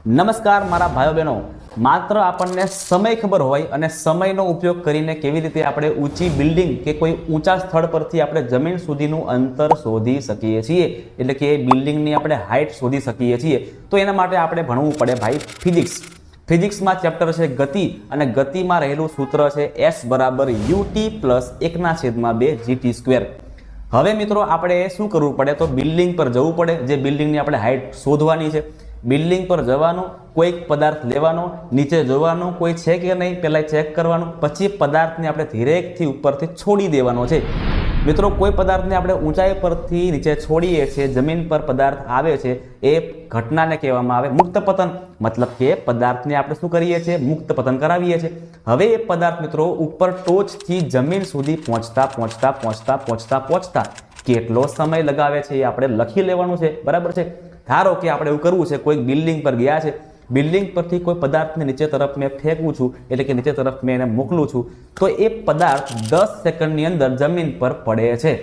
નમસ્કાર મારા ભાઈઓ બહેનો, માત્ર આપણને સમય ખબર હોય અને સમયનો ઉપયોગ કરીને કેવી રીતે આપણે ઊંચી બિલ્ડિંગ કે કોઈ ઊંચા સ્થળ પરથી આપણે જમીન સુધીનું અંતર શોધી શકીએ છીએ, એટલે કે બિલ્ડિંગની આપણે હાઇટ શોધી શકીએ છીએ, તો એના માટે આપણે ભણવું પડે ભાઈ ફિઝિક્સ. ફિઝિક્સમાં ચેપ્ટર છે ગતિ, અને ગતિમાં રહેલું સૂત્ર છે S બરાબર UT પ્લસ 1/2 GT². હવે મિત્રો આપણે શું કરવું પડે, તો બિલ્ડિંગ પર જવું પડે, જે બિલ્ડિંગની આપણે હાઇટ શોધવાની છે. બિલ્ડિંગ પર જવાનું, કોઈક પદાર્થ લેવાનો, નીચે જોવાનું કોઈ છે કે નહીં પહેલાં ચેક કરવાનું, પછી પદાર્થને આપણે ધીરેકથી ઉપરથી છોડી દેવાનો છે. મિત્રો કોઈ પદાર્થને આપણે ઊંચાઈ પરથી નીચે છોડીએ છીએ, જમીન પર પદાર્થ આવે છે, એ ઘટનાને કહેવામાં આવે મુક્ત પતન. મતલબ કે પદાર્થને આપણે શું કરીએ છીએ, મુક્ત પતન કરાવીએ છીએ. હવે એ પદાર્થ મિત્રો ઉપર ટોચથી જમીન સુધી પહોંચતા કેટલો સમય લગાવે છે એ આપણે લખી લેવાનું છે, બરાબર છે. ધારો કે આપણે એવું કરવું છે, કોઈ બિલ્ડિંગ પર ગયા છે, બિલ્ડિંગ પરથી કોઈ પદાર્થને નીચે તરફ મેં ફેંકું છું, એટલે કે નીચે તરફ મેં એને મોકલું છું, તો એ પદાર્થ 10 સેકન્ડની અંદર જમીન પર પડે છે,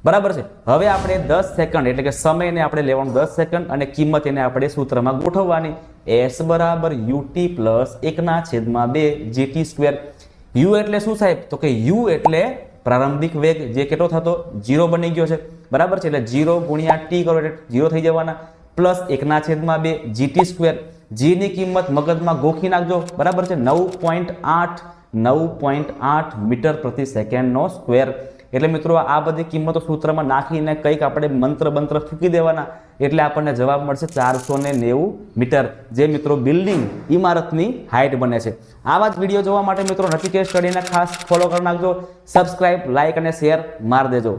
બરાબર છે. હવે આપણે 10 સેકન્ડ એટલે કે સમયને આપણે લેવાનું 10 સેકન્ડ, અને કિંમત એને આપણે સૂત્રમાં ગોઠવવાની. S બરાબર UT પ્લસ 1/2 GT². U એટલે શું સાહેબ, તો કે U એટલે પ્રારંભિક વેગ, જે કેટલો થતો 0 બની ગયો છે, બરાબર છે. એટલે 0 ગુણ્યા t કરો એટલે 0 થઈ જવાના, પ્લસ 1/2 GT². G ની કિંમત મગજમાં ગોખી નાખજો, બરાબર છે. 9.8 મીટર પ્રતિ સેકન્ડનો સ્ક્વેર. એટલે મિત્રો આ બધી કિંમતો સૂત્રમાં નાખીને કંઈક આપણે મંત્ર ફૂંકી દેવાના, એટલે આપણને જવાબ મળશે 490 મીટર, જે મિત્રો બિલ્ડિંગ ઇમારતની હાઇટ બને છે. આવા જ વિડીયો જોવા માટે મિત્રો નચિકેત સ્ટડીને ખાસ ફોલો કરી નાખજો. સબસ્ક્રાઇબ, લાઇક અને શેર માર દેજો.